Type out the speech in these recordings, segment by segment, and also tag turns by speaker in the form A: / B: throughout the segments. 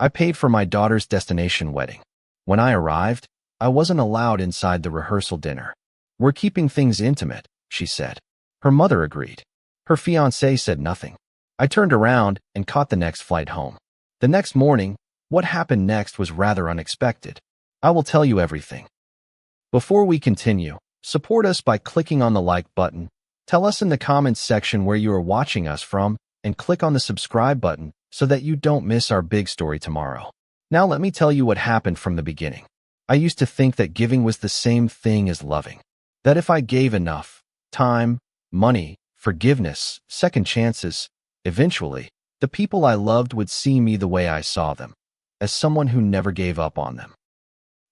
A: I paid for my daughter's destination wedding. When I arrived, I wasn't allowed inside the rehearsal dinner. "We're keeping things intimate," she said. Her mother agreed. Her fiancé said nothing. I turned around and caught the next flight home. The next morning, what happened next was rather unexpected. I will tell you everything. Before we continue, support us by clicking on the like button, tell us in the comments section where you are watching us from, and click on the subscribe button so that you don't miss our big story tomorrow. Now let me tell you what happened from the beginning. I used to think that giving was the same thing as loving. That if I gave enough time, money, forgiveness, second chances, eventually, the people I loved would see me the way I saw them, as someone who never gave up on them.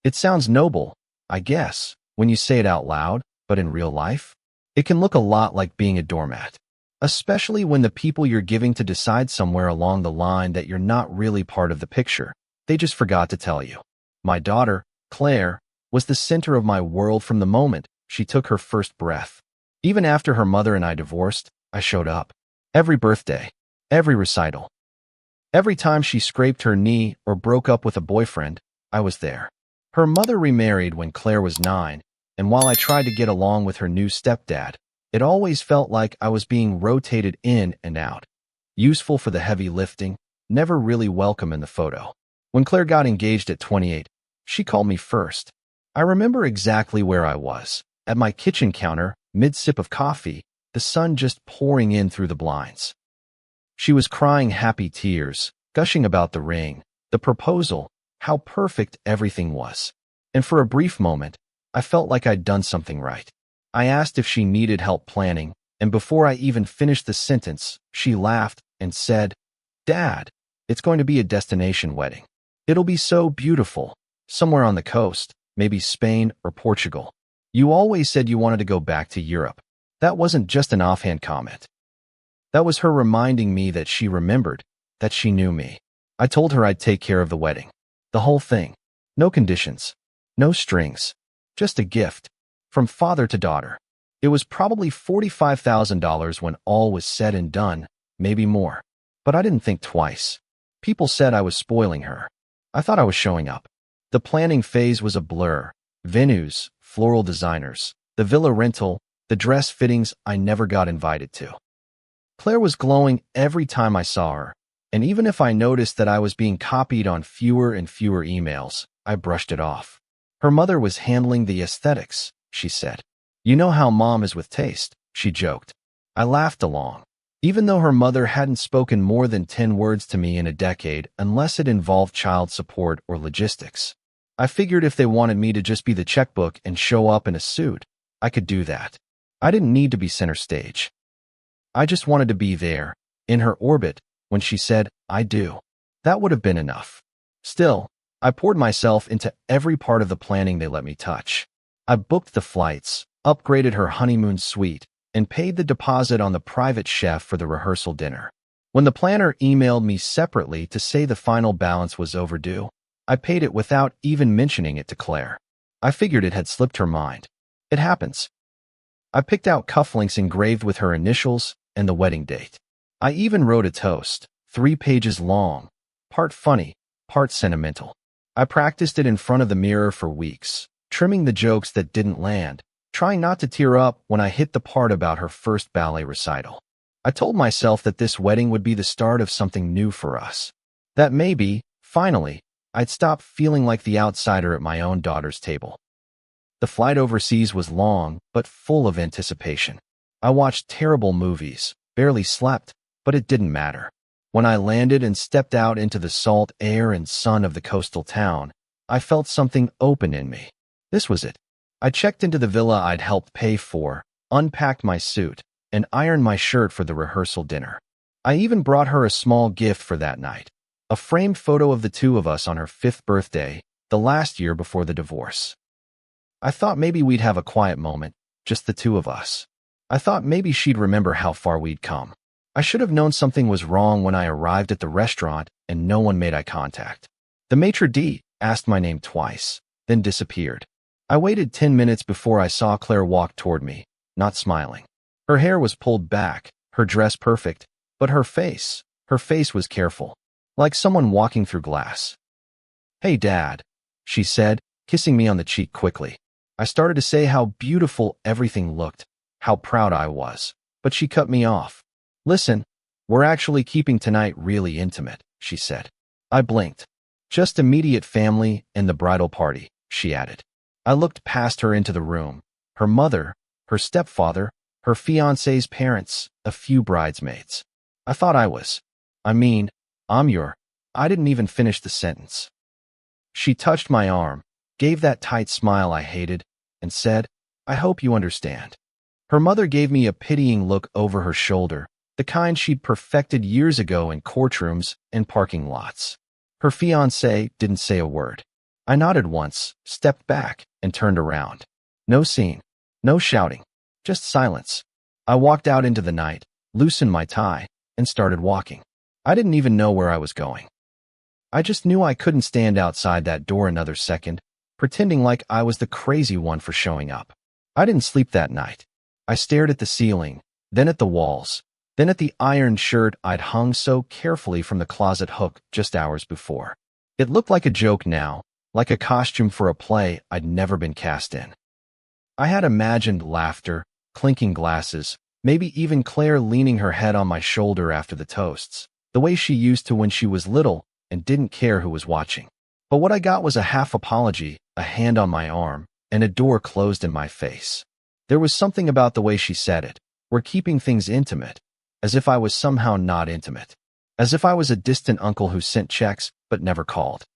A: It sounds noble, I guess, when you say it out loud, but in real life, it can look a lot like being a doormat, especially when the people you're giving to decide somewhere along the line that you're not really part of the picture. They just forgot to tell you. My daughter, Claire, was the center of my world from the moment she took her first breath. Even after her mother and I divorced, I showed up. Every birthday, every recital. Every time she scraped her knee or broke up with a boyfriend, I was there. Her mother remarried when Claire was 9, and while I tried to get along with her new stepdad, it always felt like I was being rotated in and out. Useful for the heavy lifting, never really welcome in the photo. When Claire got engaged at 28, she called me first. I remember exactly where I was, at my kitchen counter, mid-sip of coffee, the sun just pouring in through the blinds. She was crying happy tears, gushing about the ring, the proposal, how perfect everything was. And for a brief moment, I felt like I'd done something right. I asked if she needed help planning, and before I even finished the sentence, she laughed and said, "Dad, it's going to be a destination wedding. It'll be so beautiful, somewhere on the coast, maybe Spain or Portugal. You always said you wanted to go back to Europe." That wasn't just an offhand comment. That was her reminding me that she remembered, that she knew me. I told her I'd take care of the wedding. The whole thing. No conditions. No strings. Just a gift. From father to daughter. It was probably $45,000 when all was said and done, maybe more. But I didn't think twice. People said I was spoiling her. I thought I was showing up. The planning phase was a blur. Venues, floral designers, the villa rental, the dress fittings I never got invited to. Claire was glowing every time I saw her, and even if I noticed that I was being copied on fewer and fewer emails, I brushed it off. Her mother was handling the aesthetics, she said. "You know how mom is with taste," she joked. I laughed along. Even though her mother hadn't spoken more than 10 words to me in a decade unless it involved child support or logistics. I figured if they wanted me to just be the checkbook and show up in a suit, I could do that. I didn't need to be center stage. I just wanted to be there, in her orbit, when she said, "I do." That would have been enough. Still, I poured myself into every part of the planning they let me touch. I booked the flights, upgraded her honeymoon suite, and paid the deposit on the private chef for the rehearsal dinner. When the planner emailed me separately to say the final balance was overdue, I paid it without even mentioning it to Claire. I figured it had slipped her mind. It happens. I picked out cufflinks engraved with her initials and the wedding date. I even wrote a toast, 3 pages long, part funny, part sentimental. I practiced it in front of the mirror for weeks, trimming the jokes that didn't land, trying not to tear up when I hit the part about her first ballet recital. I told myself that this wedding would be the start of something new for us. That maybe, finally, I'd stop feeling like the outsider at my own daughter's table. The flight overseas was long, but full of anticipation. I watched terrible movies, barely slept, but it didn't matter. When I landed and stepped out into the salt air and sun of the coastal town, I felt something open in me. This was it. I checked into the villa I'd helped pay for, unpacked my suit, and ironed my shirt for the rehearsal dinner. I even brought her a small gift for that night, a framed photo of the two of us on her 5th birthday, the last year before the divorce. I thought maybe we'd have a quiet moment, just the two of us. I thought maybe she'd remember how far we'd come. I should have known something was wrong when I arrived at the restaurant and no one made eye contact. The maitre d' asked my name twice, then disappeared. I waited 10 minutes before I saw Claire walk toward me, not smiling. Her hair was pulled back, her dress perfect, but her face was careful. like someone walking through glass. "Hey, Dad," she said, kissing me on the cheek quickly. I started to say how beautiful everything looked, how proud I was, but she cut me off. "Listen, we're actually keeping tonight really intimate," she said. I blinked. "Just immediate family and the bridal party," she added. I looked past her into the room. Her mother, her stepfather, her fiancé's parents, a few bridesmaids. I'm your. I didn't even finish the sentence. She touched my arm, gave that tight smile I hated, and said, "I hope you understand." Her mother gave me a pitying look over her shoulder, the kind she'd perfected years ago in courtrooms and parking lots. Her fiancé didn't say a word. I nodded once, stepped back, and turned around. No scene, no shouting, just silence. I walked out into the night, loosened my tie, and started walking. I didn't even know where I was going. I just knew I couldn't stand outside that door another second, pretending like I was the crazy one for showing up. I didn't sleep that night. I stared at the ceiling, then at the walls, then at the ironed shirt I'd hung so carefully from the closet hook just hours before. It looked like a joke now, like a costume for a play I'd never been cast in. I had imagined laughter, clinking glasses, maybe even Claire leaning her head on my shoulder after the toasts, the way she used to when she was little and didn't care who was watching. But what I got was a half apology, a hand on my arm, and a door closed in my face. There was something about the way she said it. "We're keeping things intimate," as if I was somehow not intimate, as if I was a distant uncle who sent checks but never called.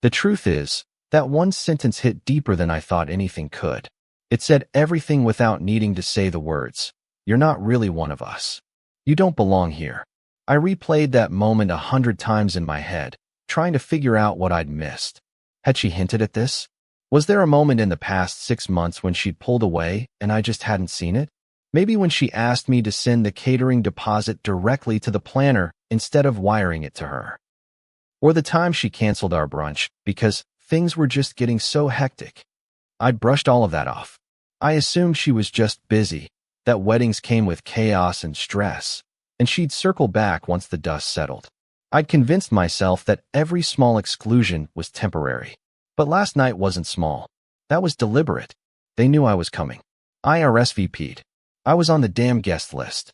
A: The truth is, that one sentence hit deeper than I thought anything could. It said everything without needing to say the words. "You're not really one of us. You don't belong here." I replayed that moment 100 times in my head, trying to figure out what I'd missed. Had she hinted at this? Was there a moment in the past 6 months when she'd pulled away and I just hadn't seen it? Maybe when she asked me to send the catering deposit directly to the planner instead of wiring it to her. Or the time she canceled our brunch because things were just getting so hectic. I'd brushed all of that off. I assumed she was just busy, that weddings came with chaos and stress, and she'd circle back once the dust settled. I'd convinced myself that every small exclusion was temporary. But last night wasn't small. That was deliberate. They knew I was coming. I RSVP'd. I was on the damn guest list.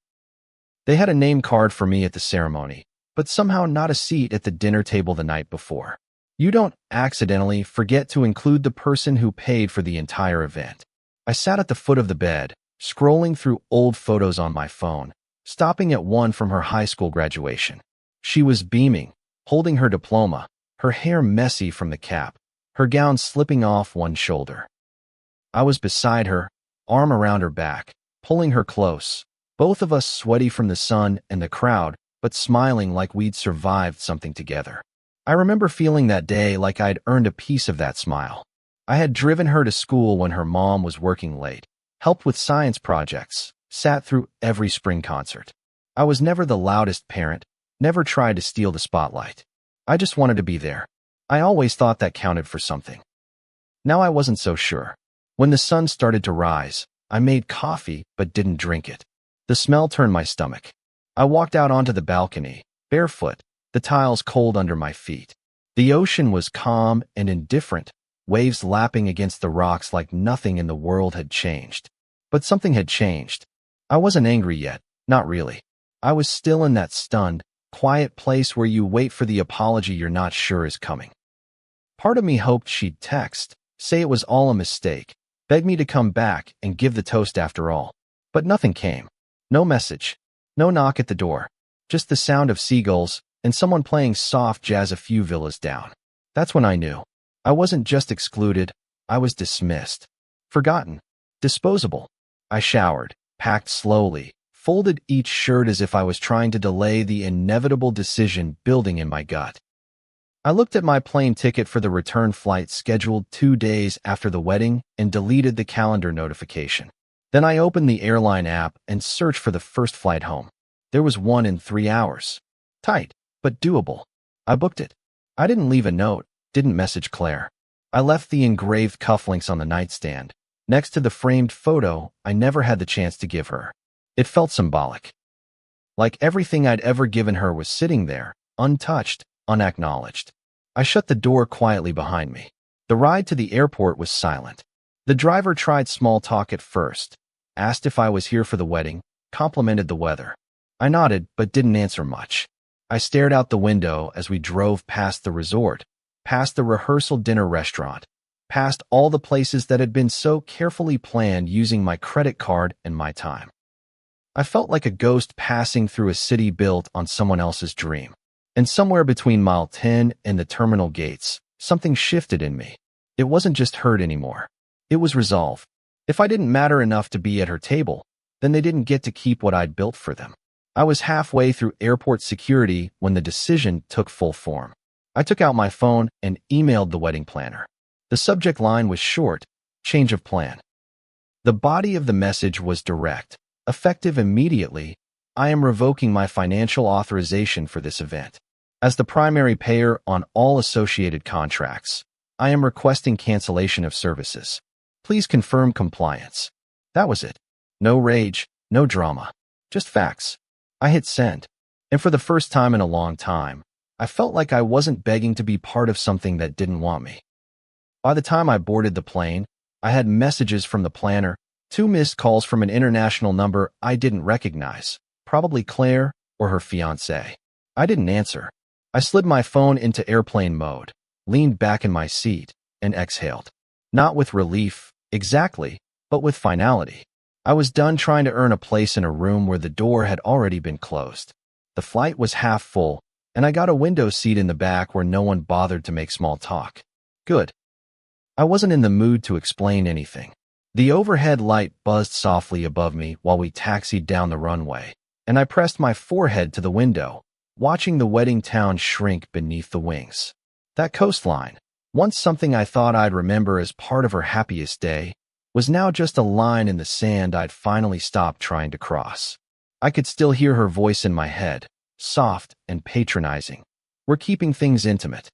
A: They had a name card for me at the ceremony, but somehow not a seat at the dinner table the night before. You don't accidentally forget to include the person who paid for the entire event. I sat at the foot of the bed, scrolling through old photos on my phone, stopping at one from her high school graduation. She was beaming, holding her diploma, her hair messy from the cap, her gown slipping off one shoulder. I was beside her, arm around her back, pulling her close, both of us sweaty from the sun and the crowd, but smiling like we'd survived something together. I remember feeling that day like I'd earned a piece of that smile. I had driven her to school when her mom was working late, helped with science projects, sat through every spring concert. I was never the loudest parent, never tried to steal the spotlight. I just wanted to be there. I always thought that counted for something. Now I wasn't so sure. When the sun started to rise, I made coffee but didn't drink it. The smell turned my stomach. I walked out onto the balcony, barefoot, the tiles cold under my feet. The ocean was calm and indifferent, waves lapping against the rocks like nothing in the world had changed. But something had changed. I wasn't angry yet, not really. I was still in that stunned, quiet place where you wait for the apology you're not sure is coming. Part of me hoped she'd text, say it was all a mistake, beg me to come back and give the toast after all. But nothing came. No message. No knock at the door. Just the sound of seagulls and someone playing soft jazz a few villas down. That's when I knew. I wasn't just excluded, I was dismissed. Forgotten. Disposable. I showered, packed slowly, folded each shirt as if I was trying to delay the inevitable decision building in my gut. I looked at my plane ticket for the return flight scheduled 2 days after the wedding and deleted the calendar notification. Then I opened the airline app and searched for the first flight home. There was one in 3 hours. Tight, but doable. I booked it. I didn't leave a note, didn't message Claire. I left the engraved cufflinks on the nightstand, next to the framed photo I never had the chance to give her. It felt symbolic. Like everything I'd ever given her was sitting there, untouched, unacknowledged. I shut the door quietly behind me. The ride to the airport was silent. The driver tried small talk at first, asked if I was here for the wedding, complimented the weather. I nodded, but didn't answer much. I stared out the window as we drove past the resort, past the rehearsal dinner restaurant, past all the places that had been so carefully planned using my credit card and my time. I felt like a ghost passing through a city built on someone else's dream. And somewhere between mile 10 and the terminal gates, something shifted in me. It wasn't just hurt anymore. It was resolve. If I didn't matter enough to be at her table, then they didn't get to keep what I'd built for them. I was halfway through airport security when the decision took full form. I took out my phone and emailed the wedding planner. The subject line was short, change of plan. The body of the message was direct, effective immediately. I am revoking my financial authorization for this event. As the primary payer on all associated contracts, I am requesting cancellation of services. Please confirm compliance. That was it. No rage, no drama, just facts. I hit send, and for the first time in a long time, I felt like I wasn't begging to be part of something that didn't want me. By the time I boarded the plane, I had messages from the planner, 2 missed calls from an international number I didn't recognize, probably Claire or her fiancé. I didn't answer. I slid my phone into airplane mode, leaned back in my seat, and exhaled. Not with relief, exactly, but with finality. I was done trying to earn a place in a room where the door had already been closed. The flight was half full, and I got a window seat in the back where no one bothered to make small talk. Good. I wasn't in the mood to explain anything. The overhead light buzzed softly above me while we taxied down the runway, and I pressed my forehead to the window, watching the wedding town shrink beneath the wings. That coastline, once something I thought I'd remember as part of her happiest day, was now just a line in the sand I'd finally stopped trying to cross. I could still hear her voice in my head, soft and patronizing. We're keeping things intimate.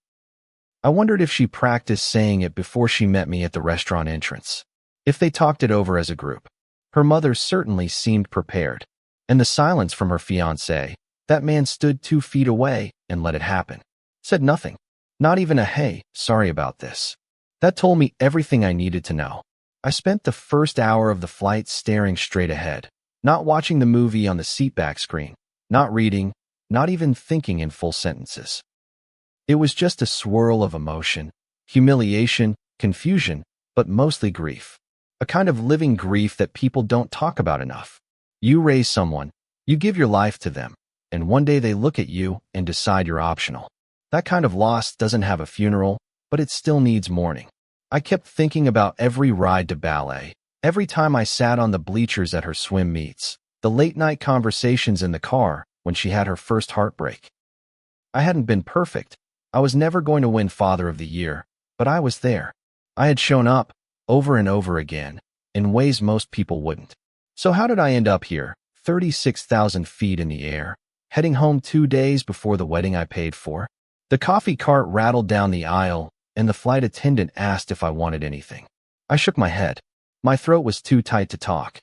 A: I wondered if she practiced saying it before she met me at the restaurant entrance. If they talked it over as a group. Her mother certainly seemed prepared. And the silence from her fiancé, that man stood 2 feet away and let it happen. Said nothing. Not even a hey, sorry about this. That told me everything I needed to know. I spent the first hour of the flight staring straight ahead, not watching the movie on the seatback screen, not reading, not even thinking in full sentences. It was just a swirl of emotion, humiliation, confusion, but mostly grief. A kind of living grief that people don't talk about enough. You raise someone, you give your life to them, and one day they look at you and decide you're optional. That kind of loss doesn't have a funeral, but it still needs mourning. I kept thinking about every ride to ballet, every time I sat on the bleachers at her swim meets, the late-night conversations in the car when she had her first heartbreak. I hadn't been perfect. I was never going to win Father of the Year, but I was there. I had shown up, over and over again, in ways most people wouldn't. So how did I end up here, 36,000 feet in the air, heading home 2 days before the wedding I paid for? The coffee cart rattled down the aisle, and the flight attendant asked if I wanted anything. I shook my head. My throat was too tight to talk.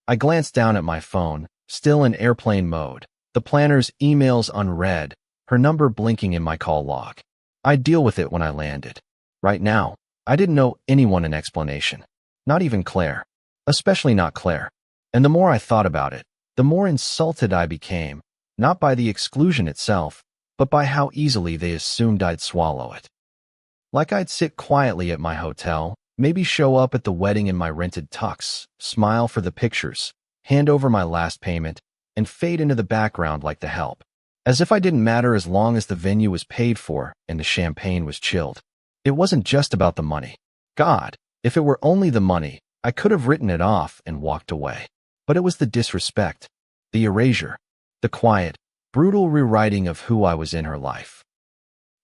A: I glanced down at my phone, still in airplane mode, the planner's emails unread, her number blinking in my call log. I'd deal with it when I landed. Right now, I didn't owe anyone an explanation. Not even Claire. Especially not Claire. And the more I thought about it, the more insulted I became, not by the exclusion itself, but by how easily they assumed I'd swallow it. Like I'd sit quietly at my hotel, maybe show up at the wedding in my rented tux, smile for the pictures, hand over my last payment, and fade into the background like the help. As if I didn't matter as long as the venue was paid for and the champagne was chilled. It wasn't just about the money. God, if it were only the money, I could have written it off and walked away. But it was the disrespect, the erasure, the quiet, brutal rewriting of who I was in her life.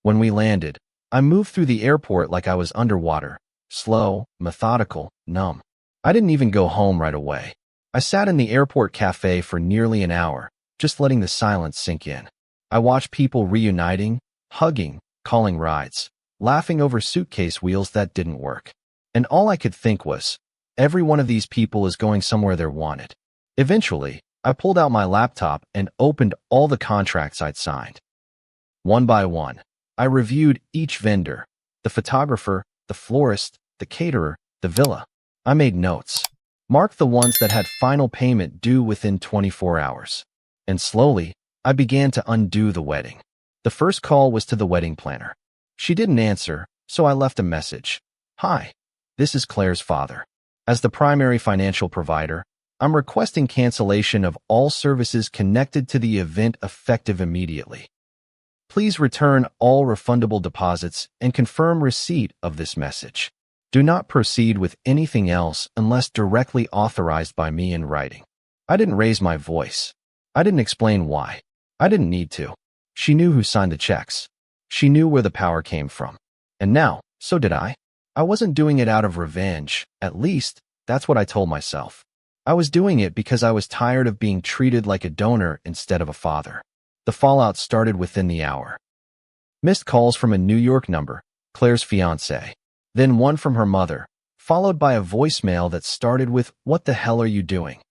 A: When we landed, I moved through the airport like I was underwater, slow, methodical, numb. I didn't even go home right away. I sat in the airport cafe for nearly an hour, just letting the silence sink in. I watched people reuniting, hugging, calling rides, laughing over suitcase wheels that didn't work. And all I could think was, every one of these people is going somewhere they're wanted. Eventually, I pulled out my laptop and opened all the contracts I'd signed. One by one, I reviewed each vendor, the photographer, the florist, the caterer, the villa. I made notes, marked the ones that had final payment due within 24 hours. And slowly, I began to undo the wedding. The first call was to the wedding planner. She didn't answer, so I left a message. Hi, this is Claire's father. As the primary financial provider, I'm requesting cancellation of all services connected to the event effective immediately. Please return all refundable deposits and confirm receipt of this message. Do not proceed with anything else unless directly authorized by me in writing. I didn't raise my voice. I didn't explain why. I didn't need to. She knew who signed the checks. She knew where the power came from. And now, so did I. I wasn't doing it out of revenge. At least, that's what I told myself. I was doing it because I was tired of being treated like a donor instead of a father. The fallout started within the hour. Missed calls from a New York number, Claire's fiancé. Then one from her mother, followed by a voicemail that started with, "What the hell are you doing?"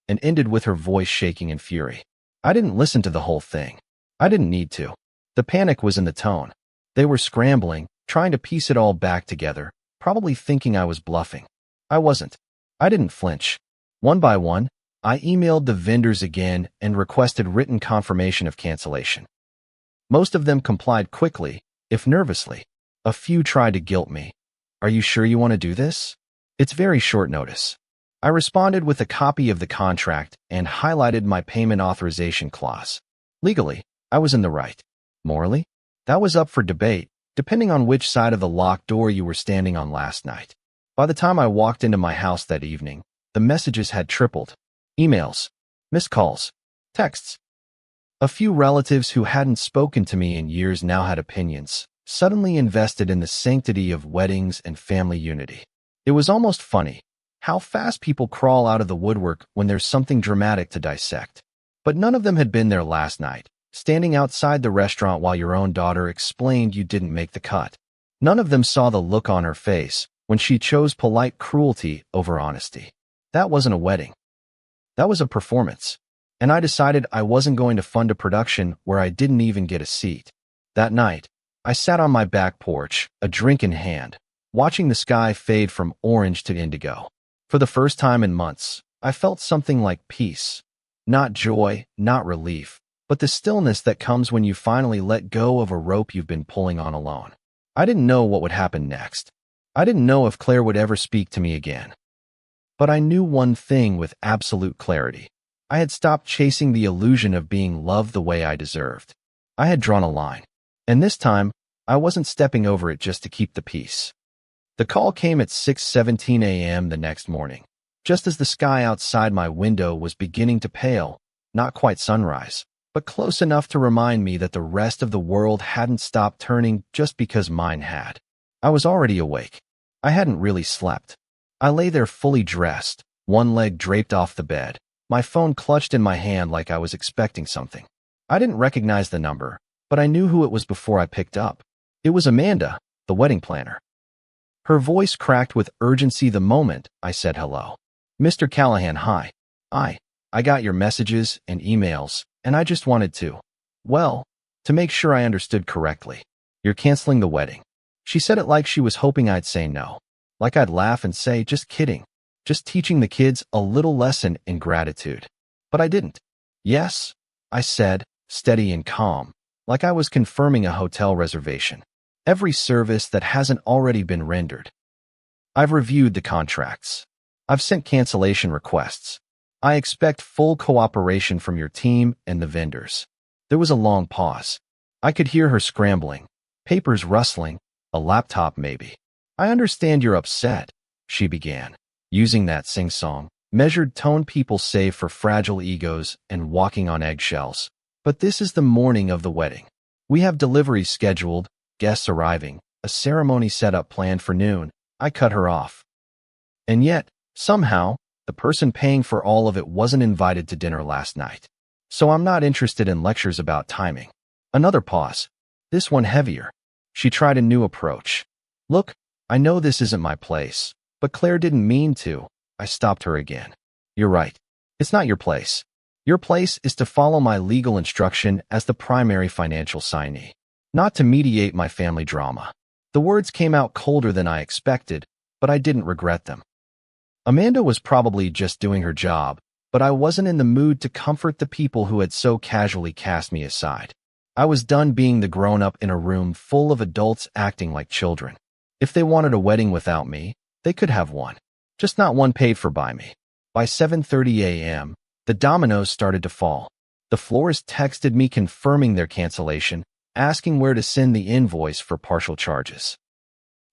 A: and ended with her voice shaking in fury. I didn't listen to the whole thing. I didn't need to. The panic was in the tone. They were scrambling, trying to piece it all back together, probably thinking I was bluffing. I wasn't. I didn't flinch. One by one, I emailed the vendors again and requested written confirmation of cancellation. Most of them complied quickly, if nervously. A few tried to guilt me. Are you sure you want to do this? It's very short notice. I responded with a copy of the contract and highlighted my payment authorization clause. Legally, I was in the right. Morally, that was up for debate, depending on which side of the locked door you were standing on last night. By the time I walked into my house that evening, the messages had tripled. Emails, missed calls, texts. A few relatives who hadn't spoken to me in years now had opinions, suddenly invested in the sanctity of weddings and family unity. It was almost funny how fast people crawl out of the woodwork when there's something dramatic to dissect. But none of them had been there last night, standing outside the restaurant while your own daughter explained you didn't make the cut. None of them saw the look on her face when she chose polite cruelty over honesty. That wasn't a wedding. That was a performance. And I decided I wasn't going to fund a production where I didn't even get a seat. That night, I sat on my back porch, a drink in hand, watching the sky fade from orange to indigo. For the first time in months, I felt something like peace. Not joy, not relief, but the stillness that comes when you finally let go of a rope you've been pulling on alone. I didn't know what would happen next. I didn't know if Claire would ever speak to me again. But I knew one thing with absolute clarity. I had stopped chasing the illusion of being loved the way I deserved. I had drawn a line. And this time, I wasn't stepping over it just to keep the peace. The call came at 6:17 a.m. the next morning, just as the sky outside my window was beginning to pale, not quite sunrise, but close enough to remind me that the rest of the world hadn't stopped turning just because mine had. I was already awake. I hadn't really slept. I lay there fully dressed, one leg draped off the bed, my phone clutched in my hand like I was expecting something. I didn't recognize the number, but I knew who it was before I picked up. It was Amanda, the wedding planner. Her voice cracked with urgency the moment I said hello. "Mr. Callahan, hi. I got your messages and emails, and I just wanted to make sure I understood correctly. You're canceling the wedding." She said it like she was hoping I'd say no. Like I'd laugh and say, "Just kidding. Just teaching the kids a little lesson in gratitude." But I didn't. "Yes," I said, steady and calm, like I was confirming a hotel reservation. "Every service that hasn't already been rendered. I've reviewed the contracts. I've sent cancellation requests. I expect full cooperation from your team and the vendors." There was a long pause. I could hear her scrambling, papers rustling, a laptop maybe. "I understand you're upset," she began, using that sing-song, measured tone people save for fragile egos and walking on eggshells. "But this is the morning of the wedding. We have deliveries scheduled, guests arriving, a ceremony set up planned for noon." I cut her off. And yet, somehow, the person paying for all of it wasn't invited to dinner last night. So I'm not interested in lectures about timing. Another pause. This one heavier. She tried a new approach. "Look, I know this isn't my place, but Claire didn't mean to." I stopped her again. "You're right. It's not your place. Your place is to follow my legal instruction as the primary financial signee. not to mediate my family drama. The words came out colder than I expected, but I didn't regret them. Amanda was probably just doing her job, but I wasn't in the mood to comfort the people who had so casually cast me aside. I was done being the grown-up in a room full of adults acting like children. If they wanted a wedding without me, they could have one, just not one paid for by me. By 7:30 a.m., the dominoes started to fall. The florist texted me confirming their cancellation, asking where to send the invoice for partial charges.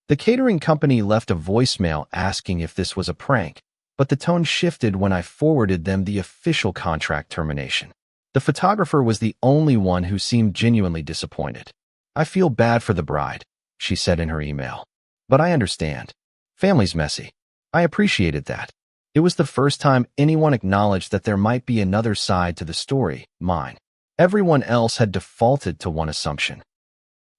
A: The catering company left a voicemail asking if this was a prank, but the tone shifted when I forwarded them the official contract termination. The photographer was the only one who seemed genuinely disappointed. "I feel bad for the bride," she said in her email. "But I understand. Family's messy." I appreciated that. It was the first time anyone acknowledged that there might be another side to the story, mine. Everyone else had defaulted to one assumption.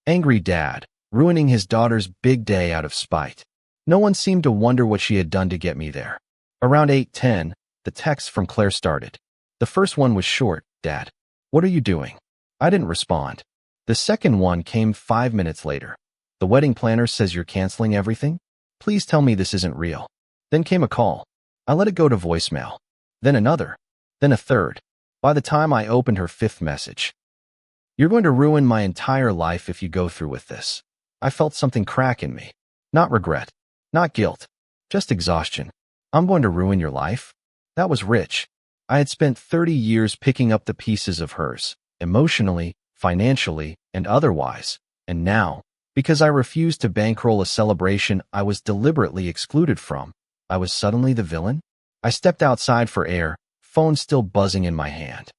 A: Angry dad, ruining his daughter's big day out of spite. No one seemed to wonder what she had done to get me there. Around 8:10, the texts from Claire started. The first one was short, "Dad, what are you doing?" I didn't respond. The second one came 5 minutes later. "The wedding planner says you're canceling everything? Please tell me this isn't real." Then came a call. I let it go to voicemail. Then another. Then a third. By the time I opened her fifth message, "You're going to ruin my entire life if you go through with this." I felt something crack in me. Not regret. Not guilt. Just exhaustion. "I'm going to ruin your life?" That was rich. I had spent 30 years picking up the pieces of hers, emotionally, financially, and otherwise. And now, because I refused to bankroll a celebration I was deliberately excluded from, I was suddenly the villain? I stepped outside for air, phone still buzzing in my hand.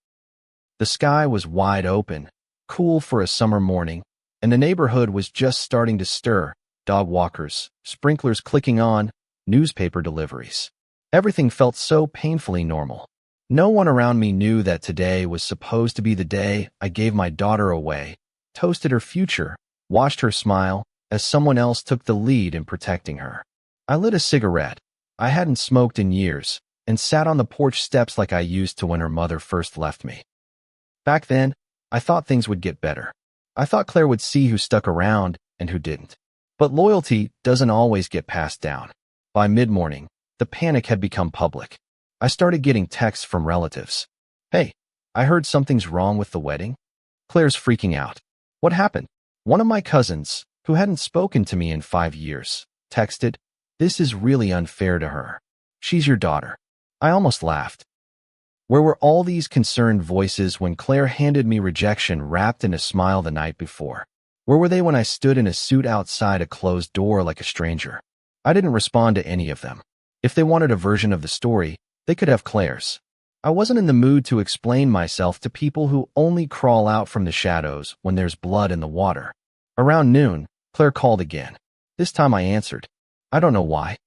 A: The sky was wide open, cool for a summer morning, and the neighborhood was just starting to stir. Dog walkers, sprinklers clicking on, newspaper deliveries. Everything felt so painfully normal. No one around me knew that today was supposed to be the day I gave my daughter away, toasted her future, watched her smile, as someone else took the lead in protecting her. I lit a cigarette. I hadn't smoked in years, and sat on the porch steps like I used to when her mother first left me. Back then, I thought things would get better. I thought Claire would see who stuck around and who didn't. But loyalty doesn't always get passed down. By mid-morning, the panic had become public. I started getting texts from relatives. "Hey, I heard something's wrong with the wedding. Claire's freaking out." "What happened?" One of my cousins, who hadn't spoken to me in 5 years, texted, "This is really unfair to her. She's your daughter." I almost laughed. Where were all these concerned voices when Claire handed me rejection wrapped in a smile the night before? Where were they when I stood in a suit outside a closed door like a stranger? I didn't respond to any of them. If they wanted a version of the story, they could have Claire's. I wasn't in the mood to explain myself to people who only crawl out from the shadows when there's blood in the water. Around noon, Claire called again. This time I answered. I don't know why.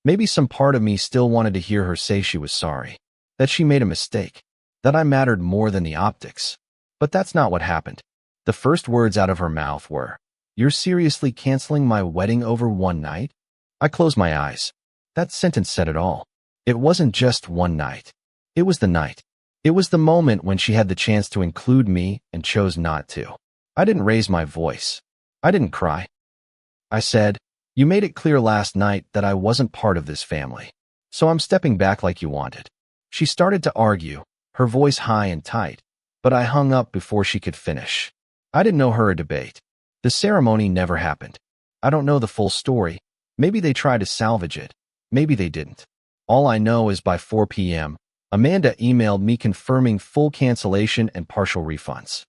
A: Maybe some part of me still wanted to hear her say she was sorry, that she made a mistake, that I mattered more than the optics. But that's not what happened. The first words out of her mouth were, "You're seriously canceling my wedding over one night?" I closed my eyes. That sentence said it all. It wasn't just one night. It was the night. It was the moment when she had the chance to include me and chose not to. I didn't raise my voice. I didn't cry. I said, "You made it clear last night that I wasn't part of this family, so I'm stepping back like you wanted." She started to argue, her voice high and tight, but I hung up before she could finish. I didn't know her a debate. The ceremony never happened. I don't know the full story. Maybe they tried to salvage it. Maybe they didn't. All I know is by 4 p.m., Amanda emailed me confirming full cancellation and partial refunds.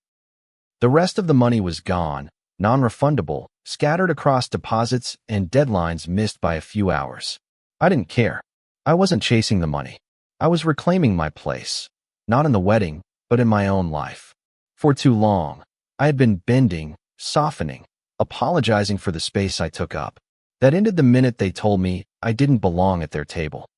A: The rest of the money was gone, non-refundable, scattered across deposits and deadlines missed by a few hours. I didn't care. I wasn't chasing the money. I was reclaiming my place, not in the wedding, but in my own life. For too long, I had been bending, softening, apologizing for the space I took up. That ended the minute they told me I didn't belong at their table.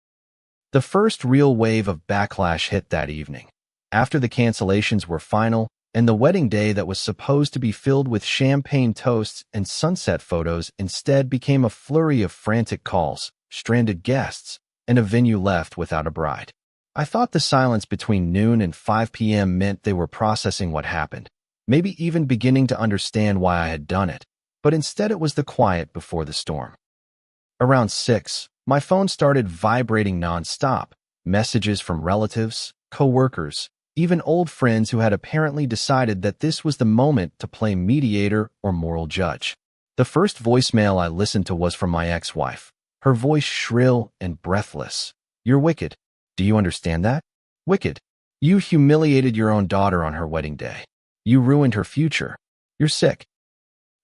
A: The first real wave of backlash hit that evening. After the cancellations were final, and the wedding day that was supposed to be filled with champagne toasts and sunset photos instead became a flurry of frantic calls, stranded guests, and a venue left without a bride. I thought the silence between noon and 5 p.m. meant they were processing what happened, maybe even beginning to understand why I had done it, but instead it was the quiet before the storm. Around 6, my phone started vibrating nonstop, messages from relatives, co-workers, even old friends who had apparently decided that this was the moment to play mediator or moral judge. The first voicemail I listened to was from my ex-wife, her voice shrill and breathless. "You're wicked. Do you understand that? Wicked. You humiliated your own daughter on her wedding day. You ruined her future. You're sick."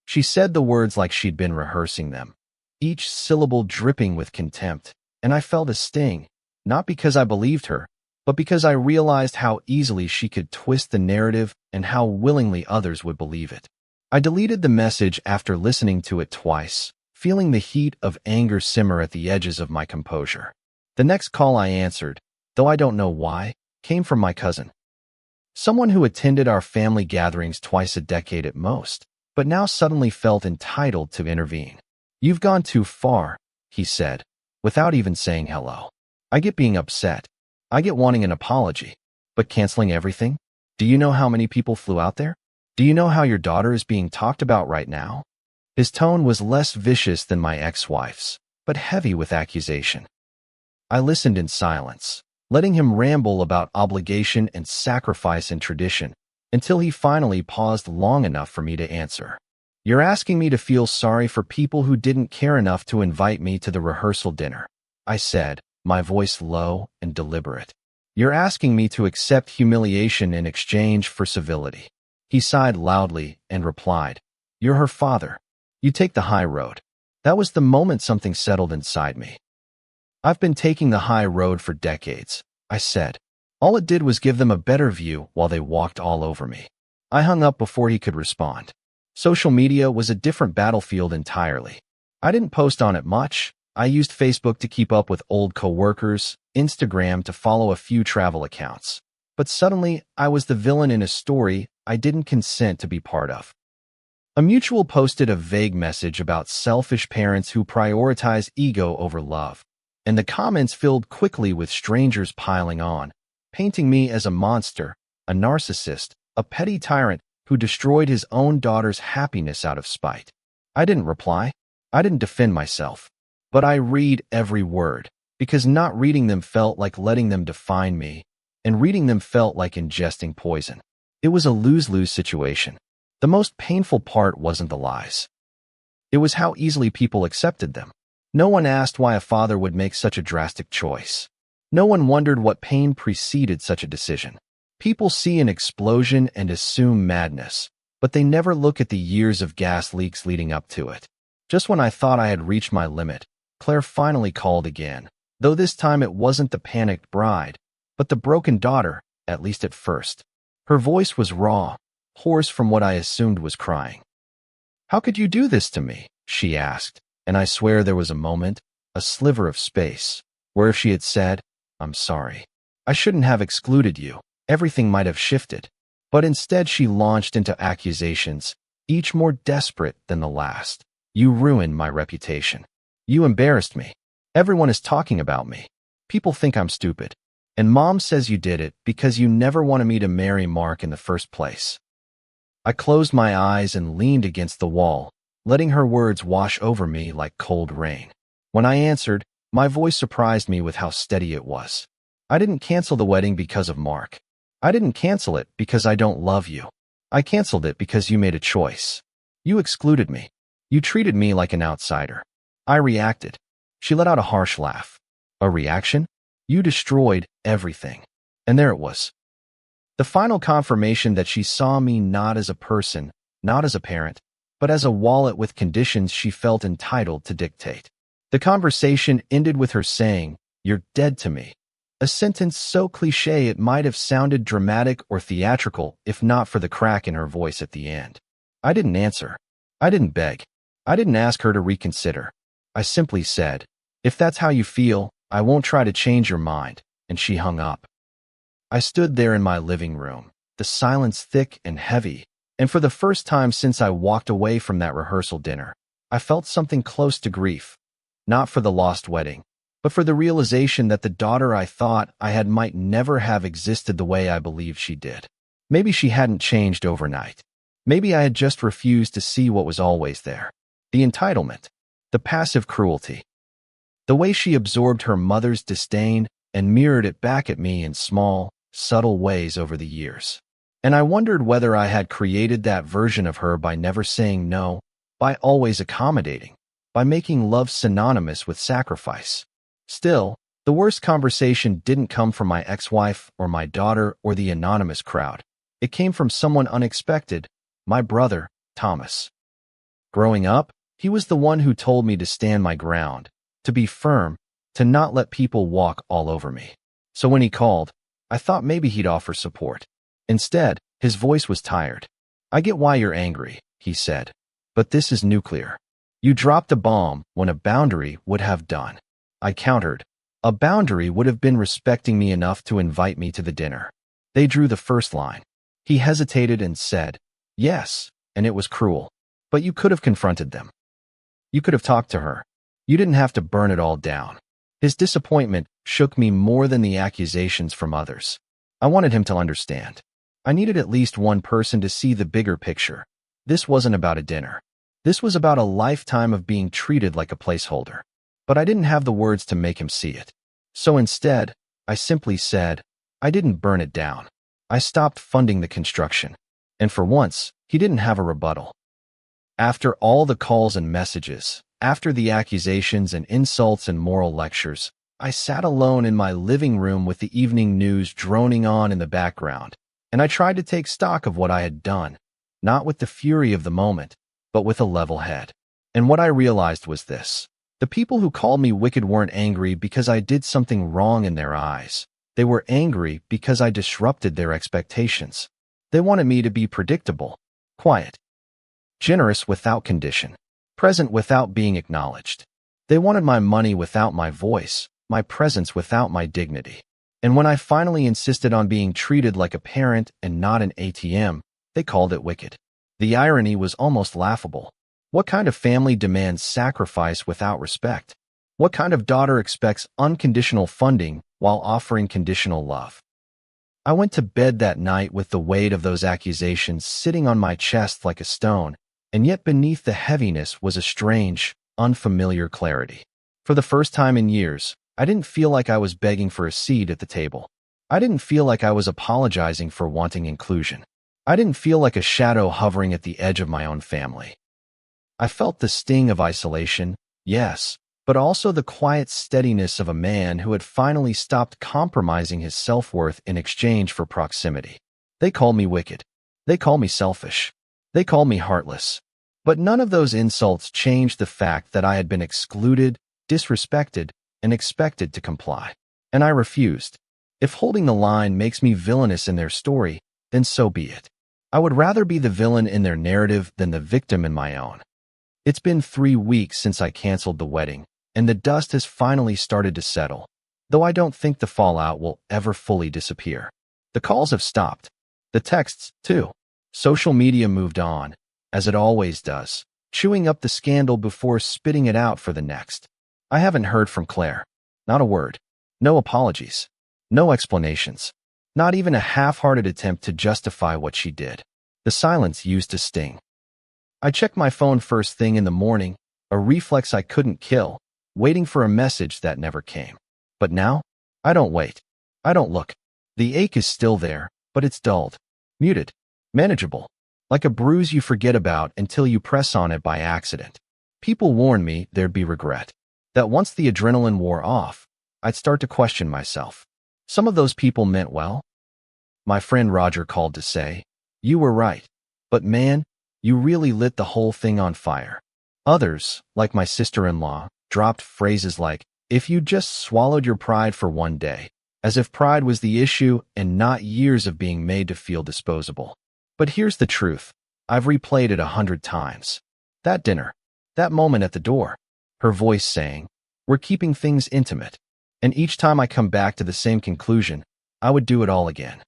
A: She said the words like she'd been rehearsing them, each syllable dripping with contempt, and I felt a sting, not because I believed her, but because I realized how easily she could twist the narrative and how willingly others would believe it. I deleted the message after listening to it twice, feeling the heat of anger simmer at the edges of my composure. The next call I answered, though I don't know why, came from my cousin. Someone who attended our family gatherings twice a decade at most, but now suddenly felt entitled to intervene. "You've gone too far," he said, without even saying hello. "I get being upset. I get wanting an apology. But canceling everything? Do you know how many people flew out there? Do you know how your daughter is being talked about right now?" His tone was less vicious than my ex-wife's, but heavy with accusation. I listened in silence, letting him ramble about obligation and sacrifice and tradition, until he finally paused long enough for me to answer. "You're asking me to feel sorry for people who didn't care enough to invite me to the rehearsal dinner," I said, my voice low and deliberate. "You're asking me to accept humiliation in exchange for civility." He sighed loudly and replied, "You're her father. You take the high road." That was the moment something settled inside me. "I've been taking the high road for decades," I said. All it did was give them a better view while they walked all over me. I hung up before he could respond. Social media was a different battlefield entirely. I didn't post on it much. I used Facebook to keep up with old coworkers, Instagram to follow a few travel accounts. But suddenly, I was the villain in a story I didn't consent to be part of. A mutual posted a vague message about selfish parents who prioritize ego over love, and the comments filled quickly with strangers piling on, painting me as a monster, a narcissist, a petty tyrant who destroyed his own daughter's happiness out of spite. I didn't reply. I didn't defend myself. But I read every word, because not reading them felt like letting them define me, and reading them felt like ingesting poison. It was a lose-lose situation. The most painful part wasn't the lies. It was how easily people accepted them. No one asked why a father would make such a drastic choice. No one wondered what pain preceded such a decision. People see an explosion and assume madness, but they never look at the years of gas leaks leading up to it. Just when I thought I had reached my limit, Claire finally called again, though this time it wasn't the panicked bride, but the broken daughter, at least at first. Her voice was raw, hoarse from what I assumed was crying. "How could you do this to me?" she asked, and I swear there was a moment, a sliver of space, where if she had said, "I'm sorry. I shouldn't have excluded you," everything might have shifted. But instead she launched into accusations, each more desperate than the last. "You ruined my reputation. You embarrassed me. Everyone is talking about me. People think I'm stupid. And Mom says you did it because you never wanted me to marry Mark in the first place." I closed my eyes and leaned against the wall, letting her words wash over me like cold rain. When I answered, my voice surprised me with how steady it was. "I didn't cancel the wedding because of Mark. I didn't cancel it because I don't love you. I canceled it because you made a choice. You excluded me. You treated me like an outsider." I reacted. She let out a harsh laugh. "A reaction? You destroyed everything." And there it was. The final confirmation that she saw me not as a person, not as a parent, but as a wallet with conditions she felt entitled to dictate. The conversation ended with her saying, "You're dead to me." A sentence so cliché it might have sounded dramatic or theatrical if not for the crack in her voice at the end. I didn't answer. I didn't beg. I didn't ask her to reconsider. I simply said, "If that's how you feel, I won't try to change your mind," and she hung up. I stood there in my living room, the silence thick and heavy, and for the first time since I walked away from that rehearsal dinner, I felt something close to grief, not for the lost wedding, but for the realization that the daughter I thought I had might never have existed the way I believed she did. Maybe she hadn't changed overnight. Maybe I had just refused to see what was always there. The entitlement. The passive cruelty. The way she absorbed her mother's disdain and mirrored it back at me in small, subtle ways over the years. And I wondered whether I had created that version of her by never saying no, by always accommodating, by making love synonymous with sacrifice. Still, the worst conversation didn't come from my ex-wife or my daughter or the anonymous crowd. It came from someone unexpected, my brother, Thomas. Growing up, he was the one who told me to stand my ground, to be firm, to not let people walk all over me. So when he called, I thought maybe he'd offer support. Instead, his voice was tired. "I get why you're angry," he said. "But this is nuclear. You dropped a bomb when a boundary would have done." I countered. A boundary would have been respecting me enough to invite me to the dinner. They drew the first line. He hesitated and said, "Yes," and it was cruel. "But you could have confronted them. You could have talked to her. You didn't have to burn it all down." His disappointment shook me more than the accusations from others. I wanted him to understand. I needed at least one person to see the bigger picture. This wasn't about a dinner. This was about a lifetime of being treated like a placeholder. But I didn't have the words to make him see it. So instead, I simply said, "I didn't burn it down. I stopped funding the construction." And for once, he didn't have a rebuttal. After all the calls and messages, after the accusations and insults and moral lectures, I sat alone in my living room with the evening news droning on in the background, and I tried to take stock of what I had done, not with the fury of the moment, but with a level head. And what I realized was this. The people who called me wicked weren't angry because I did something wrong in their eyes. They were angry because I disrupted their expectations. They wanted me to be predictable, quiet, generous without condition, present without being acknowledged. They wanted my money without my voice, my presence without my dignity. And when I finally insisted on being treated like a parent and not an ATM, they called it wicked. The irony was almost laughable. What kind of family demands sacrifice without respect? What kind of daughter expects unconditional funding while offering conditional love? I went to bed that night with the weight of those accusations sitting on my chest like a stone, and yet beneath the heaviness was a strange, unfamiliar clarity. For the first time in years, I didn't feel like I was begging for a seat at the table. I didn't feel like I was apologizing for wanting inclusion. I didn't feel like a shadow hovering at the edge of my own family. I felt the sting of isolation, yes, but also the quiet steadiness of a man who had finally stopped compromising his self-worth in exchange for proximity. They called me wicked. They called me selfish. They called me heartless. But none of those insults changed the fact that I had been excluded, disrespected, and expected to comply. And I refused. If holding the line makes me villainous in their story, then so be it. I would rather be the villain in their narrative than the victim in my own. It's been 3 weeks since I canceled the wedding, and the dust has finally started to settle, though I don't think the fallout will ever fully disappear. The calls have stopped. The texts, too. Social media moved on, as it always does, chewing up the scandal before spitting it out for the next. I haven't heard from Claire. Not a word. No apologies. No explanations. Not even a half-hearted attempt to justify what she did. The silence used to sting. I checked my phone first thing in the morning, a reflex I couldn't kill, waiting for a message that never came. But now, I don't wait. I don't look. The ache is still there, but it's dulled, muted, manageable, like a bruise you forget about until you press on it by accident. People warned me there'd be regret, that once the adrenaline wore off, I'd start to question myself. Some of those people meant well. My friend Roger called to say, "You were right, but man, you really lit the whole thing on fire." Others, like my sister-in-law, dropped phrases like, "If you just swallowed your pride for one day," as if pride was the issue and not years of being made to feel disposable. But here's the truth. I've replayed it 100 times. That dinner, that moment at the door, her voice saying, "We're keeping things intimate." And each time I come back to the same conclusion, I would do it all again.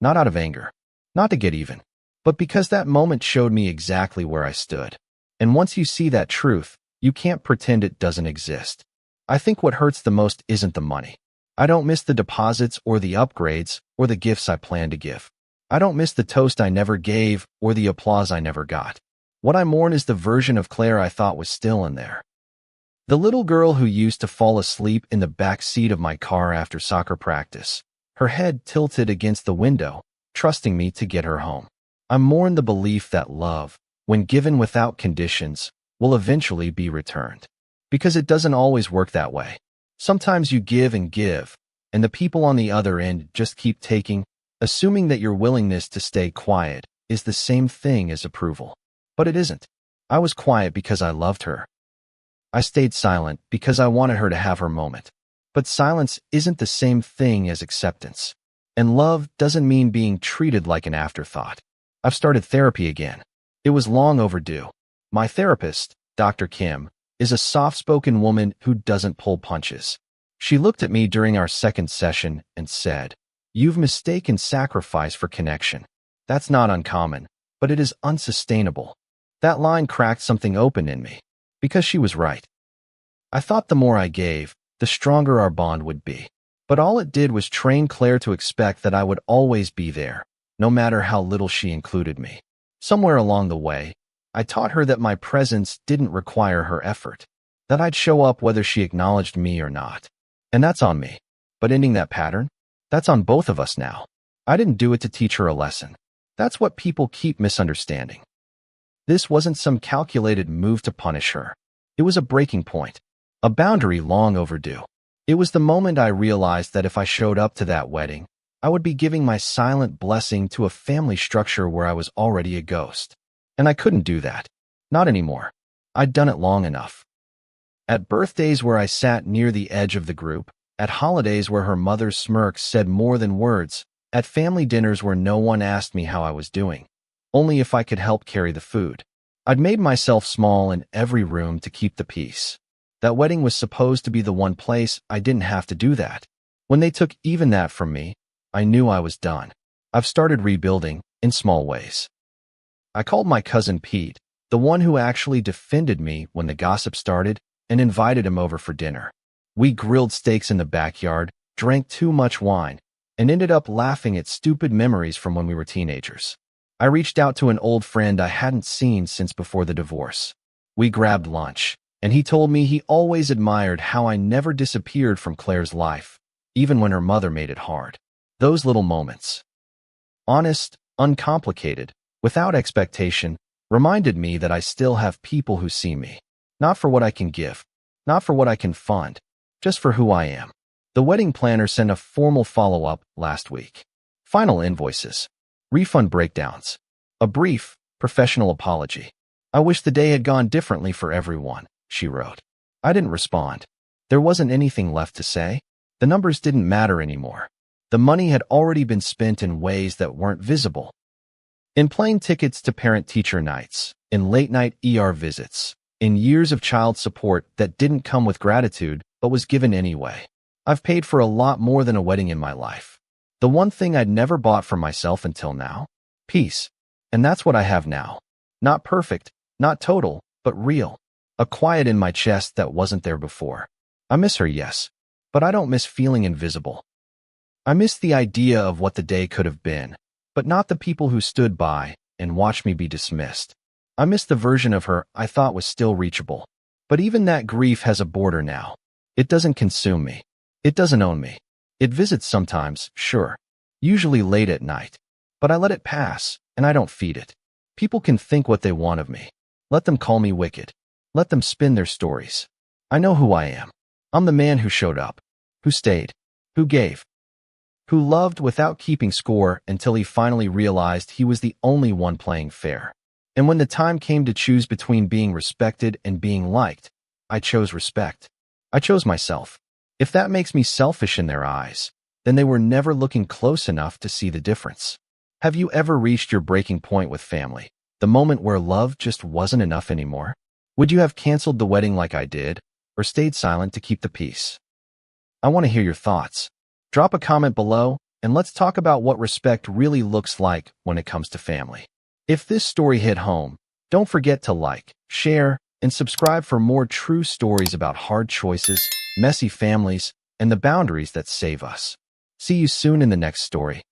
A: Not out of anger, not to get even, but because that moment showed me exactly where I stood. And once you see that truth, you can't pretend it doesn't exist. I think what hurts the most isn't the money. I don't miss the deposits or the upgrades or the gifts I plan to give. I don't miss the toast I never gave or the applause I never got. What I mourn is the version of Claire I thought was still in there. The little girl who used to fall asleep in the back seat of my car after soccer practice, her head tilted against the window, trusting me to get her home. I mourn the belief that love, when given without conditions, will eventually be returned. Because it doesn't always work that way. Sometimes you give, and the people on the other end just keep taking, assuming that your willingness to stay quiet is the same thing as approval. But it isn't. I was quiet because I loved her. I stayed silent because I wanted her to have her moment. But silence isn't the same thing as acceptance. And love doesn't mean being treated like an afterthought. I've started therapy again. It was long overdue. My therapist, Dr. Kim, is a soft-spoken woman who doesn't pull punches. She looked at me during our second session and said, "You've mistaken sacrifice for connection. That's not uncommon, but it is unsustainable." That line cracked something open in me, because she was right. I thought the more I gave, the stronger our bond would be. But all it did was train Claire to expect that I would always be there, no matter how little she included me. Somewhere along the way, I taught her that my presence didn't require her effort, that I'd show up whether she acknowledged me or not. And that's on me. But ending that pattern, that's on both of us now. I didn't do it to teach her a lesson. That's what people keep misunderstanding. This wasn't some calculated move to punish her. It was a breaking point, a boundary long overdue. It was the moment I realized that if I showed up to that wedding, I would be giving my silent blessing to a family structure where I was already a ghost. And I couldn't do that. Not anymore. I'd done it long enough. At birthdays where I sat near the edge of the group, at holidays where her mother's smirk said more than words, at family dinners where no one asked me how I was doing, only if I could help carry the food. I'd made myself small in every room to keep the peace. That wedding was supposed to be the one place I didn't have to do that. When they took even that from me, I knew I was done. I've started rebuilding, in small ways. I called my cousin Pete, the one who actually defended me when the gossip started, and invited him over for dinner. We grilled steaks in the backyard, drank too much wine, and ended up laughing at stupid memories from when we were teenagers. I reached out to an old friend I hadn't seen since before the divorce. We grabbed lunch, and he told me he always admired how I never disappeared from Claire's life, even when her mother made it hard. Those little moments, honest, uncomplicated, without expectation, reminded me that I still have people who see me. Not for what I can give, not for what I can fund, just for who I am. The wedding planner sent a formal follow-up last week. Final invoices, refund breakdowns, a brief, professional apology. "I wish the day had gone differently for everyone," she wrote. I didn't respond. There wasn't anything left to say. The numbers didn't matter anymore. The money had already been spent in ways that weren't visible. In plane tickets to parent-teacher nights, in late-night ER visits, in years of child support that didn't come with gratitude but was given anyway. I've paid for a lot more than a wedding in my life. The one thing I'd never bought for myself until now? Peace. And that's what I have now. Not perfect, not total, but real. A quiet in my chest that wasn't there before. I miss her, yes, but I don't miss feeling invisible. I miss the idea of what the day could have been, but not the people who stood by and watched me be dismissed. I miss the version of her I thought was still reachable. But even that grief has a border now. It doesn't consume me. It doesn't own me. It visits sometimes, sure, usually late at night. But I let it pass, and I don't feed it. People can think what they want of me. Let them call me wicked. Let them spin their stories. I know who I am. I'm the man who showed up, who stayed, who gave, who loved without keeping score until he finally realized he was the only one playing fair. And when the time came to choose between being respected and being liked, I chose respect. I chose myself. If that makes me selfish in their eyes, then they were never looking close enough to see the difference. Have you ever reached your breaking point with family, the moment where love just wasn't enough anymore? Would you have canceled the wedding like I did, or stayed silent to keep the peace? I want to hear your thoughts. Drop a comment below, and let's talk about what respect really looks like when it comes to family. If this story hit home, don't forget to like, share, and subscribe for more true stories about hard choices, messy families, and the boundaries that save us. See you soon in the next story.